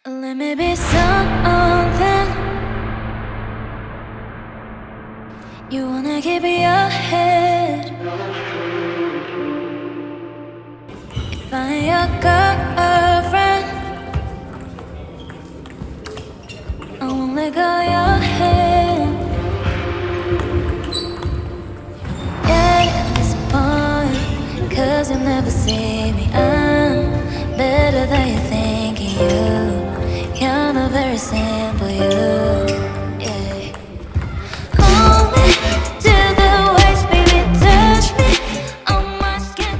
Let me be something you wanna keep your head. If I ain't your girlfriend, I won't let go of your hand. Yeah, at this point, 'cause you'll never see me. I'm better than you thinking you're not very simple, yeah. Hold me to the waist, baby, touch me on my skin.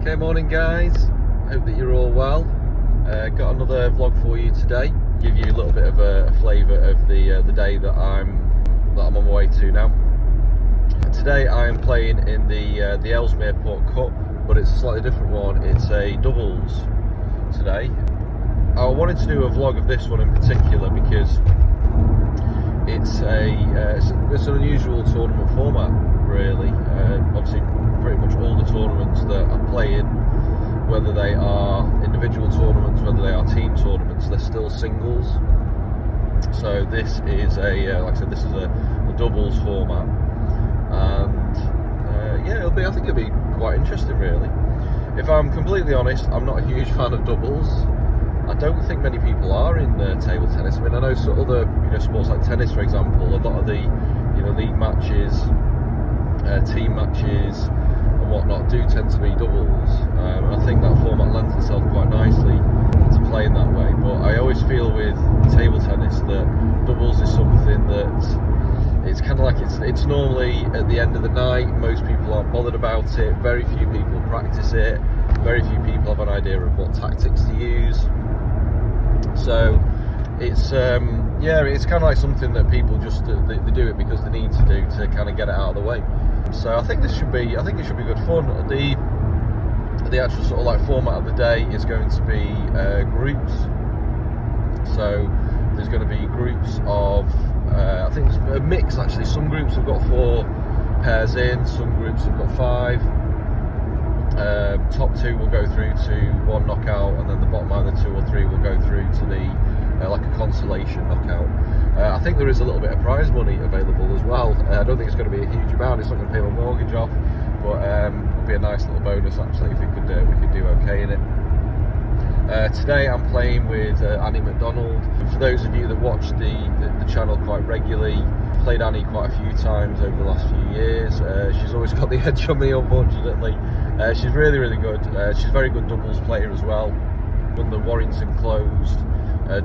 Okay, morning guys, hope that you're all well. Got another vlog for you today, give you a little bit of a flavour of the day that I'm on my way to now. Today I am playing in the Ellesmere Port Cup, but it's a slightly different one. It's a doubles today. I wanted to do a vlog of this one in particular because it's an unusual tournament format, really. Obviously, pretty much all the tournaments that I play in, whether they are individual tournaments, whether they are team tournaments, they're still singles. So this is like I said, this is a doubles format, and yeah, I think it'll be quite interesting, really. If I'm completely honest, I'm not a huge fan of doubles. I don't think many people are in table tennis. I mean, I know sort of other sports like tennis, for example. A lot of the league matches, team matches, and whatnot do tend to be doubles. And I think that format lends itself quite nicely to playing that way. But I always feel with table tennis that doubles is something that it's kind of like it's normally at the end of the night. Most people aren't bothered about it. Very few people practice it. Very few people have an idea of what tactics to use. So it's it's kind of like something that people just they do it because they need to do to kind of get it out of the way. So I think it should be good fun. The actual sort of like format of the day is going to be groups. So there's going to be groups of I think it's a mix actually. Some groups have got 4 pairs in, some groups have got 5. Top 2 will go through to 1 knockout, and then the bottom either 2 or 3 will go through to the like a consolation knockout. I think there is a little bit of prize money available as well. I don't think it's going to be a huge amount. It's not going to pay my mortgage off, but it'll be a nice little bonus actually if we could do okay in it. Today I'm playing with Annie McDonald. For those of you that watch the channel quite regularly, I've played Annie quite a few times over the last few years. She's always got the edge on me, unfortunately. She's really, really good. She's a very good doubles player as well. Won the Warrington Closed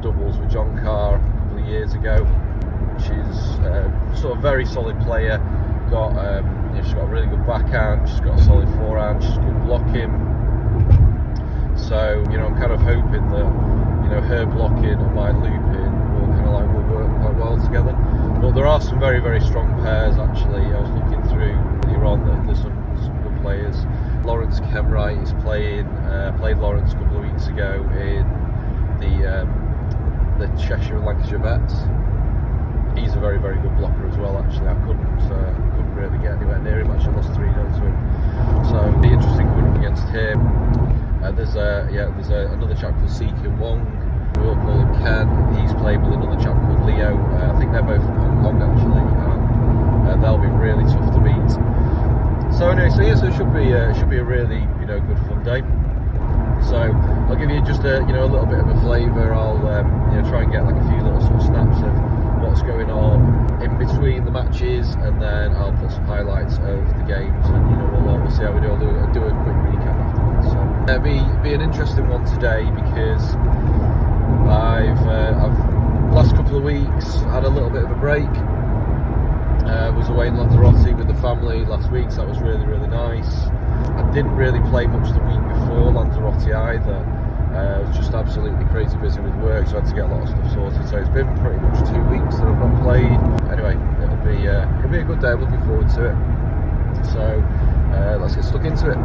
doubles with John Carr a couple of years ago. She's sort of very solid player. She's got a really good backhand. She's got a solid forehand. She's good blocking. So I'm kind of hoping that her blocking and my looping will work quite well together. But there are some very, very strong pairs actually. I was looking through earlier on that there's some good players. Lawrence Kemwright is played Lawrence a couple of weeks ago in the Cheshire and Lancashire Vets. He's a very, very good blocker as well. Actually, I couldn't really get anywhere near him. Actually, lost 3-0 to him. So it'll be interesting coming up against him. There's another chap called Seekin Wong. We'll call him Ken. He's played with another chap called Leo. I think they're both from Hong Kong actually, and they'll be really tough to beat. So anyway, so it should be a really good fun day. So I'll give you just a little bit of a flavour. I'll try and get like a few little sort of snaps of what's going on in between the matches, and then I'll put some highlights of the games, and we'll see how we do. I'll do a quick recap afterwards. So it'll be an interesting one today because I've last couple of weeks had a little bit of a break. Was away in Lanzarote with the family last week, so that was really, really nice. I didn't really play much the week before. before Lanzarote either. I was just absolutely crazy busy with work, so I had to get a lot of stuff sorted. So it's been pretty much 2 weeks that I've not played. Anyway, it'll be a good day. I'm looking forward to it. So let's get stuck into it.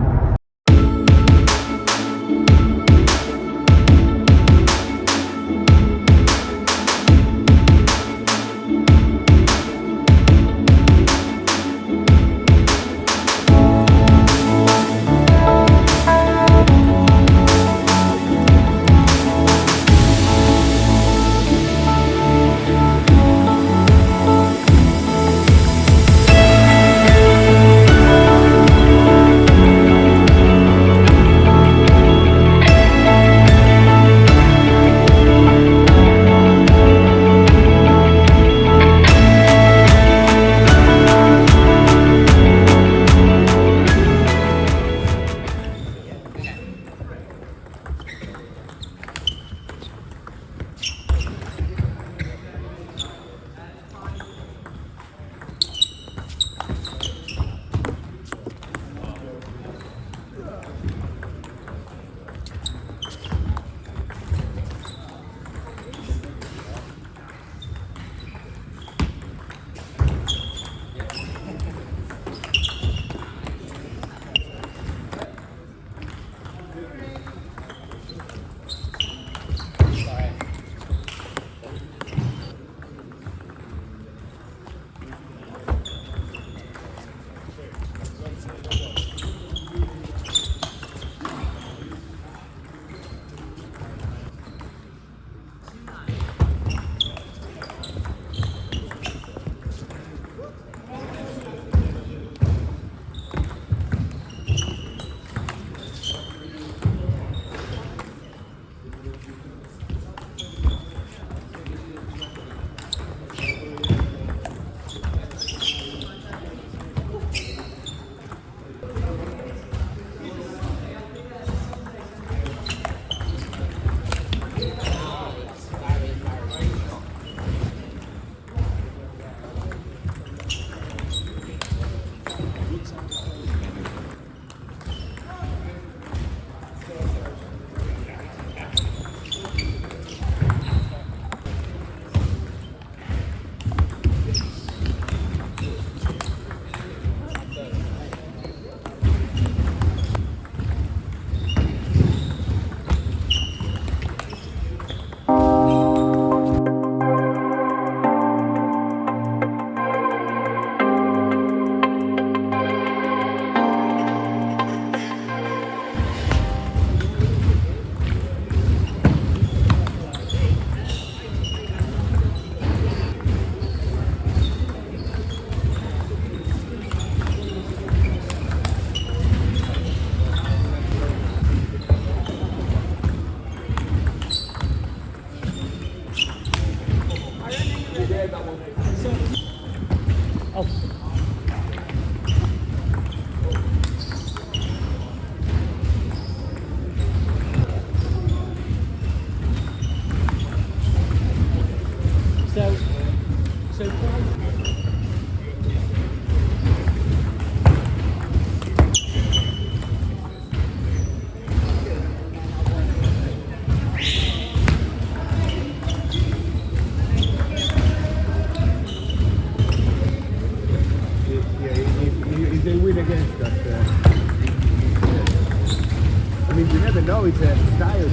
I mean, you never know. It's a style.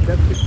That's it.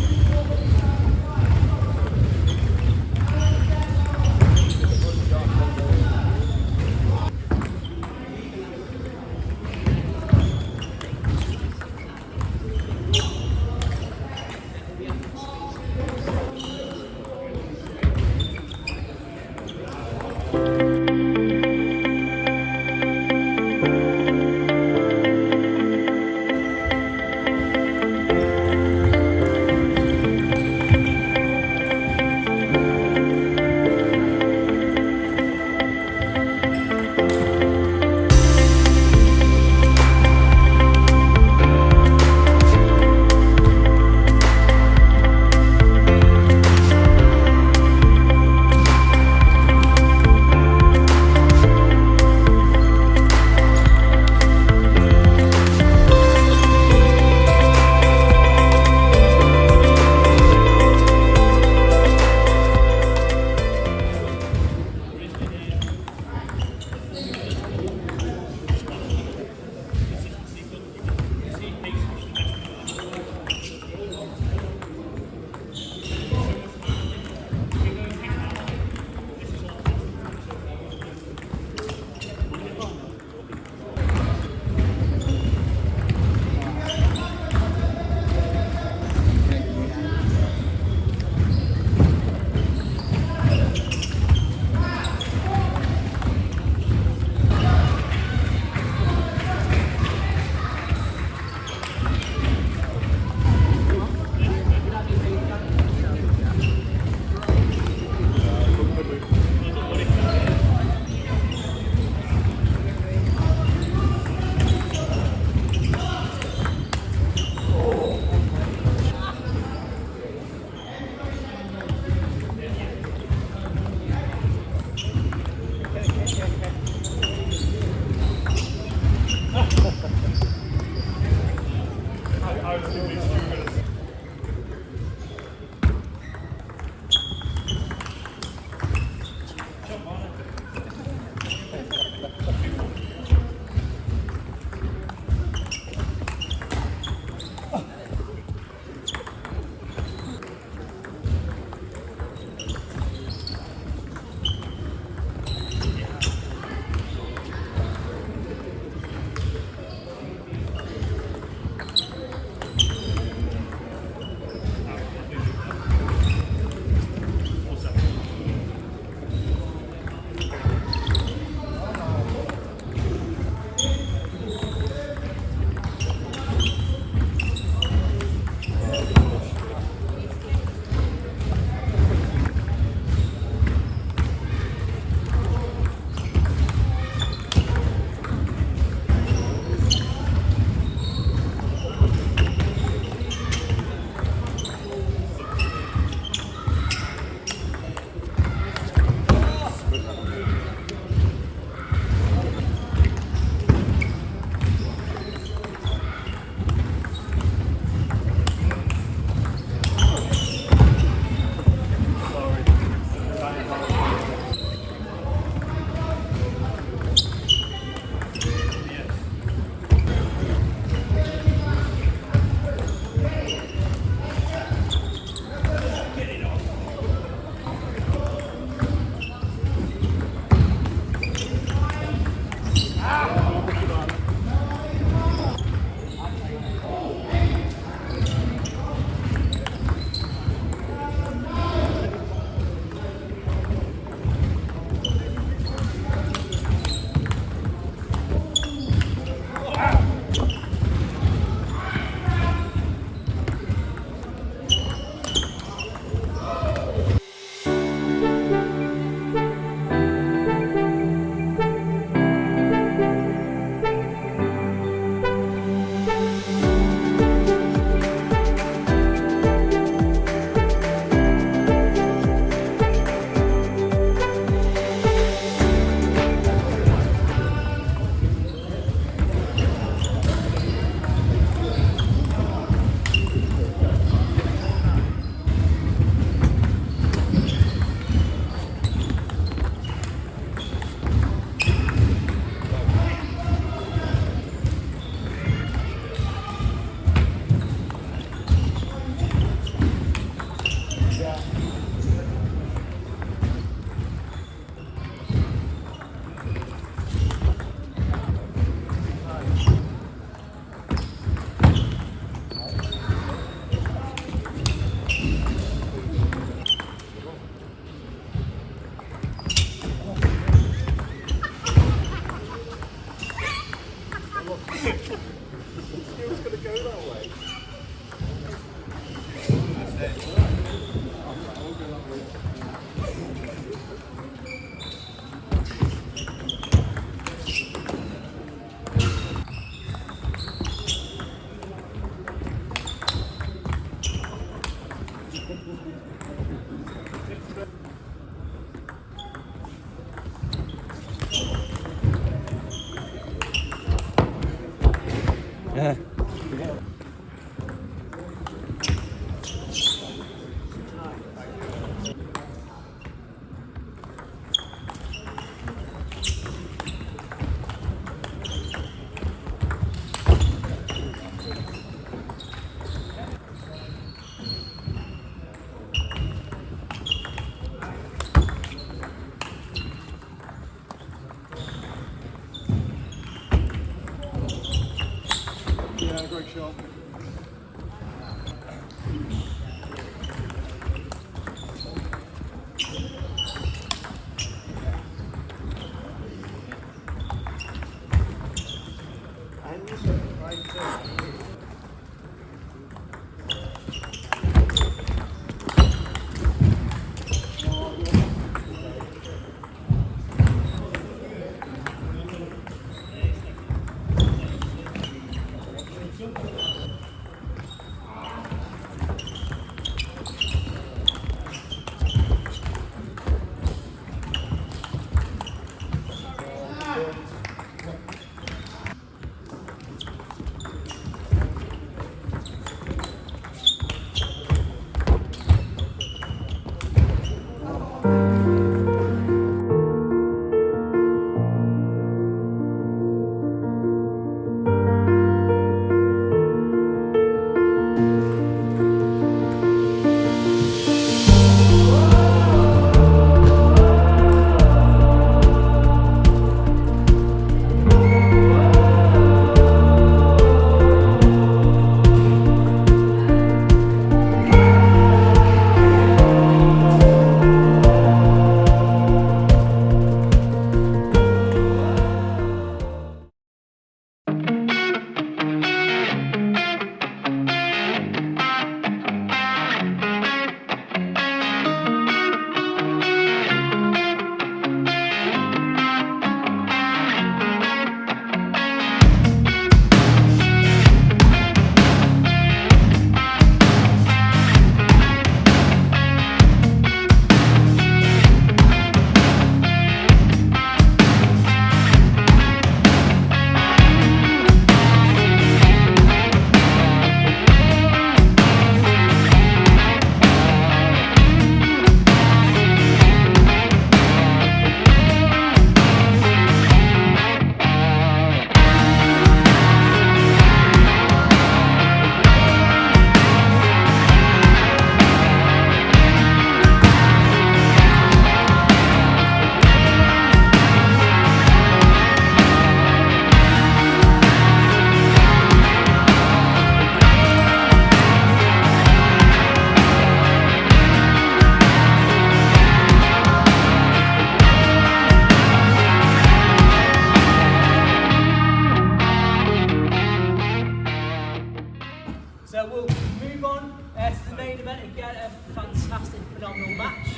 So we'll move on to the main event again, a fantastic, phenomenal match.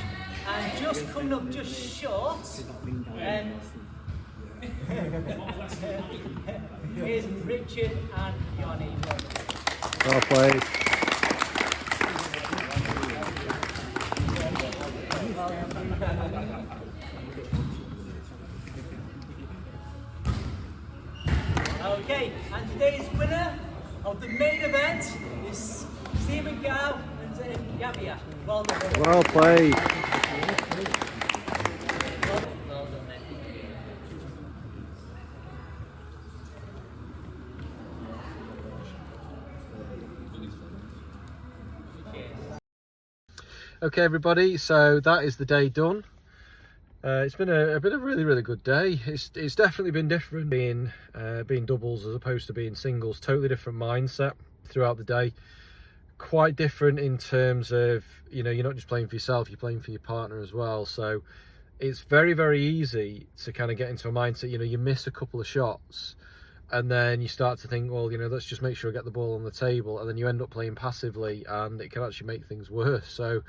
And just coming up just short, here's Richard and Johnny. Well played. Okay, and today's winner of the main event is Stephen Gow and Yabia. Well done. Well played. Well done, mate. Okay, everybody, so that is the day done. It's been a been a really good day. It's definitely been different being doubles as opposed to being singles. Totally different mindset throughout the day. Quite different in terms of, you know, you're not just playing for yourself, you're playing for your partner as well. So it's very easy to kind of get into a mindset, you know, you miss a couple of shots and then you start to think, well, you know, let's just make sure I get the ball on the table, and then you end up playing passively and it can actually make things worse. So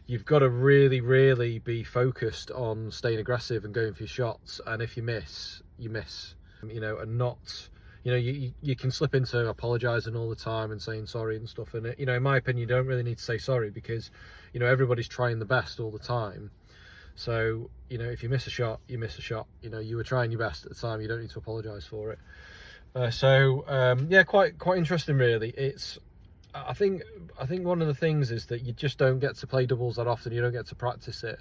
you've got to really be focused on staying aggressive and going for your shots, and if you miss, you miss, you know, and not, you know, you can slip into apologizing all the time and saying sorry and stuff, and, you know, in my opinion, you don't really need to say sorry because, you know, everybody's trying the best all the time. So, you know, if you miss a shot, you miss a shot. You know, you were trying your best at the time, you don't need to apologize for it. Yeah, quite interesting really. It's, I think one of the things is that you just don't get to play doubles that often. You don't get to practice it.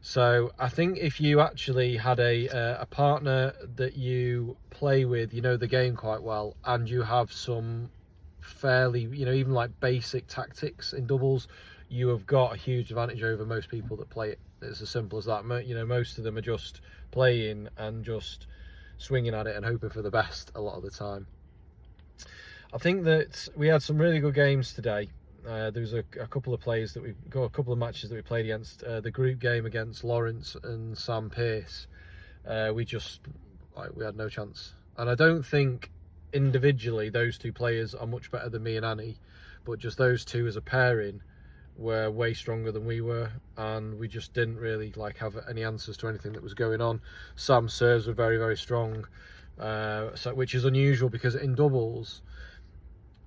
So I think if you actually had a partner that you play with, you know the game quite well, and you have some fairly, you know, even like basic tactics in doubles, you have got a huge advantage over most people that play it. It's as simple as that. You know, most of them are just playing and just swinging at it and hoping for the best a lot of the time. I think that we had some really good games today. There was a couple of players that we've got, a couple of matches that we played against. The group game against Lawrence and Sam Pearce, we had no chance. And I don't think individually those two players are much better than me and Annie, but just those two as a pairing were way stronger than we were, and we just didn't really like have any answers to anything that was going on. Sam's serves were very strong, which is unusual because in doubles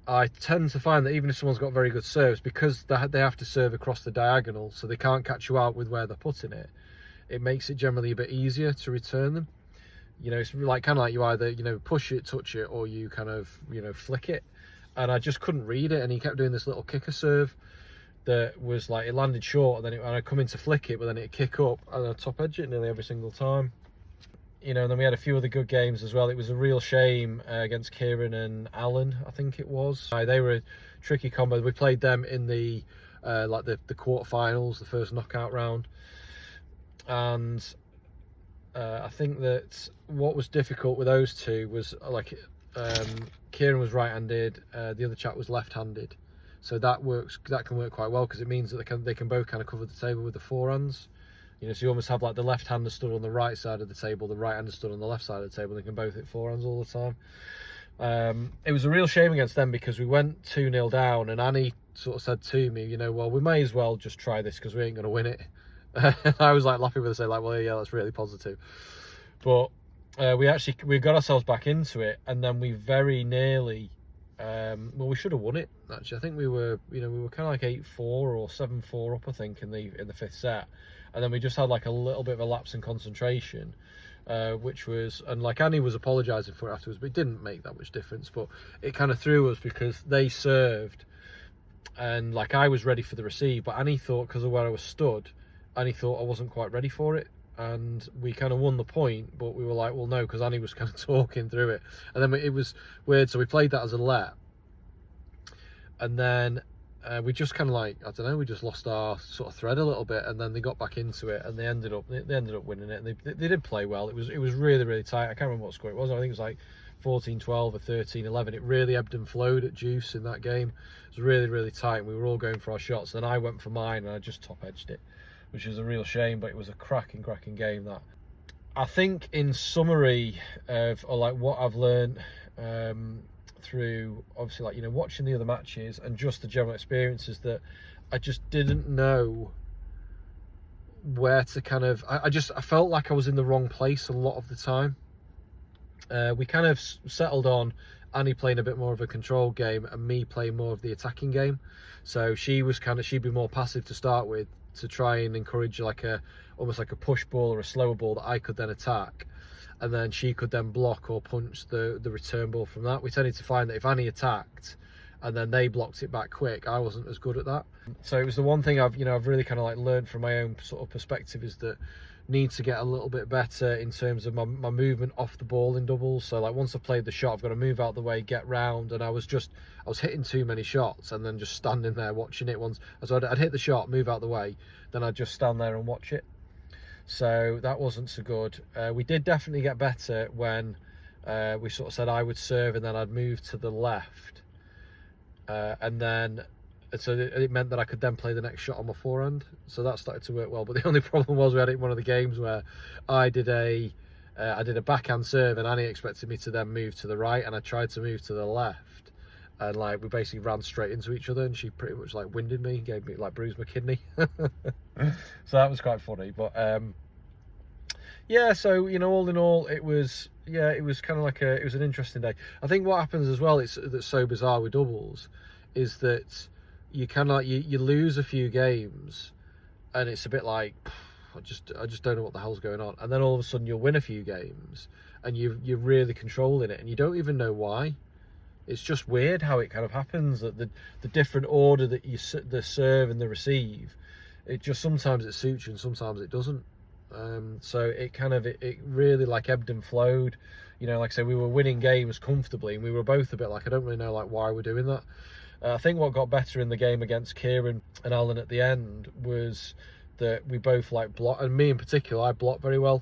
I tend to find that even if someone's got very good serves, because they have to serve across the diagonal, so they can't catch you out with where they're putting it, it makes it generally a bit easier to return them. You know, it's like kind of like you either, you know, push it, touch it, or you kind of, you know, flick it. And I just couldn't read it, and he kept doing this little kicker serve that was like, it landed short, and then I'd come in to flick it, but then it'd kick up, and I'd top edge it nearly every single time. You know, and then we had a few other good games as well. It was a real shame against Kieran and Alan, I think it was. They were a tricky combo. We played them in the like the quarterfinals, the first knockout round, and I think that what was difficult with those two was like Kieran was right-handed, the other chap was left-handed, so that can work quite well because it means that they can both kind of cover the table with the forehands. You know, so you almost have like the left-hander stood on the right side of the table, the right-hander stood on the left side of the table. They can both hit forehands all the time. It was a real shame against them because we went 2-0 down, and Annie sort of said to me, you know, well, we may as well just try this because we ain't going to win it. I was like laughing with her, saying like, well, yeah, that's really positive. But we got ourselves back into it, and then we very nearly, well, we should have won it actually. I think we were kind of like 8-4 or 7-4 up, I think, in the fifth set. And then we just had like a little bit of a lapse in concentration, which was, and like Annie was apologising for it afterwards, but it didn't make that much difference. But it kind of threw us because they served, and like I was ready for the receive, but Annie thought, because of where I was stood, Annie thought I wasn't quite ready for it, and we kind of won the point, but we were like, well, no, because Annie was kind of talking through it, and then it was weird. So we played that as a let, and then we just kind of like, I don't know, we just lost our sort of thread a little bit, and then they got back into it, and they ended up winning it. And they did play well. It was really tight. I can't remember what score it was. I think it was like 14-12 or 13-11. It really ebbed and flowed at juice in that game. It was really tight, and we were all going for our shots. Then I went for mine, and I just top edged it, which is a real shame. But it was a cracking game. That, I think, in summary of like what I've learned through obviously, like, you know, watching the other matches and just the general experiences, that I just didn't know where to kind of, I felt like I was in the wrong place a lot of the time. We kind of settled on Annie playing a bit more of a control game and me playing more of the attacking game. So she'd be more passive to start with, to try and encourage like almost like a push ball or a slower ball that I could then attack, and then she could then block or punch the return ball from that. We tended to find that if Annie attacked and then they blocked it back quick, I wasn't as good at that. So it was the one thing I've really kind of like learned from my own sort of perspective, is that need to get a little bit better in terms of my movement off the ball in doubles. So like once I've played the shot, I've got to move out the way, get round, and I was hitting too many shots and then just standing there watching it. So I'd hit the shot, move out the way, then I'd just stand there and watch it. So that wasn't so good. We did definitely get better when we sort of said I would serve and then I'd move to the left, and so it meant that I could then play the next shot on my forehand. So that started to work well. But the only problem was we had it in one of the games where I did a backhand serve and Annie expected me to then move to the right, and I tried to move to the left, and like we basically ran straight into each other, and she pretty much like winded me, gave me like bruised my kidney. So that was quite funny. But yeah, so you know, all in all, it was kind of like it was an interesting day. I think what happens as well, that's so bizarre with doubles, is that you kind of you lose a few games and it's a bit like, I just don't know what the hell's going on, and then all of a sudden you'll win a few games and you're really controlling it and you don't even know why. It's just weird how it kind of happens, that the different order that you the serve and the receive, it just sometimes it suits you and sometimes it doesn't. So it kind of it really like ebbed and flowed, you know. Like I say, we were winning games comfortably and we were both a bit like, I don't really know like why we're doing that. I think what got better in the game against Kieran and Alan at the end was that we both like block, and me in particular, I block very well.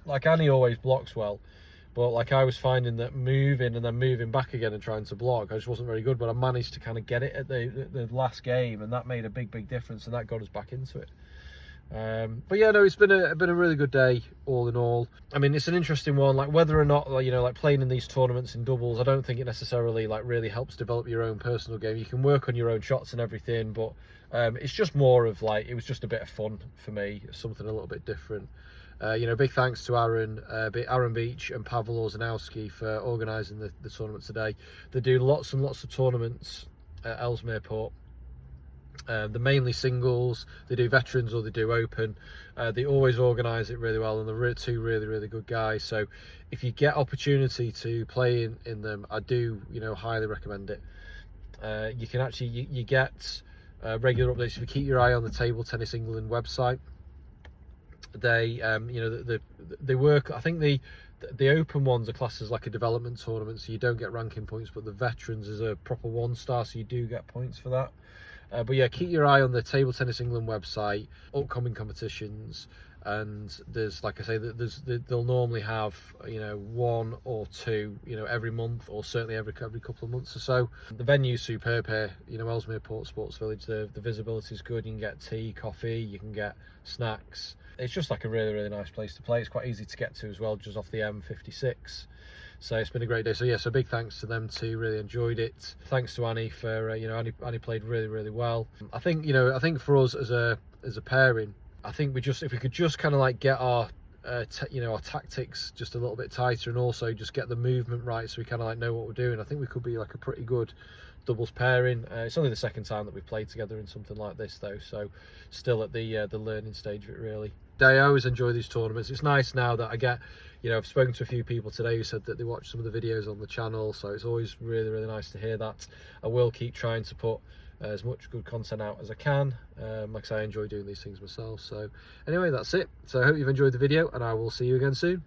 Like Annie always blocks well, but like I was finding that moving and then moving back again and trying to block, I just wasn't very good. But I managed to kind of get it at the last game, and that made a big difference, and that got us back into it. But yeah, no, it's been a really good day all in all. I mean, it's an interesting one, like whether or not, you know, like playing in these tournaments in doubles, I don't think it necessarily like really helps develop your own personal game. You can work on your own shots and everything, but it's just more of like, it was just a bit of fun for me, something a little bit different. You know, big thanks to Aaron Beach and Pavel Ozanowski for organising the tournament today. They do lots and lots of tournaments at Ellesmere Port. They're mainly singles, they do veterans or they do open. They always organise it really well, and they're two really good guys. So if you get opportunity to play in them, I do, you know, highly recommend it. You can actually you get regular updates if you keep your eye on the Table Tennis England website. They you know, they work, I think the open ones are classed as like a development tournament, so you don't get ranking points, but the veterans is a proper 1-star, so you do get points for that. But yeah, keep your eye on the Table Tennis England website, upcoming competitions, and there's, like I say, they'll normally have, you know, 1 or 2, you know, every month, or certainly every couple of months or so. The venue's superb here, you know, Ellesmere Port Sports Village. The visibility is good. You can get tea, coffee, you can get snacks. It's just like a really nice place to play. It's quite easy to get to as well, just off the M56. So it's been a great day. So yeah, so big thanks to them too, really enjoyed it. Thanks to Annie for you know, Annie played really well. I think, you know, I think for us as a pairing, I think if we could just kind of like get our you know, our tactics just a little bit tighter, and also just get the movement right, so we kind of like know what we're doing, I think we could be like a pretty good doubles pairing. It's only the second time that we've played together in something like this though, so still at the learning stage of it really. I always enjoy these tournaments. It's nice now that I get, you know, I've spoken to a few people today who said that they watch some of the videos on the channel, so it's always really nice to hear that. I will keep trying to put as much good content out as I can. Like I say, I enjoy doing these things myself. So anyway, that's it. So I hope you've enjoyed the video, and I will see you again soon.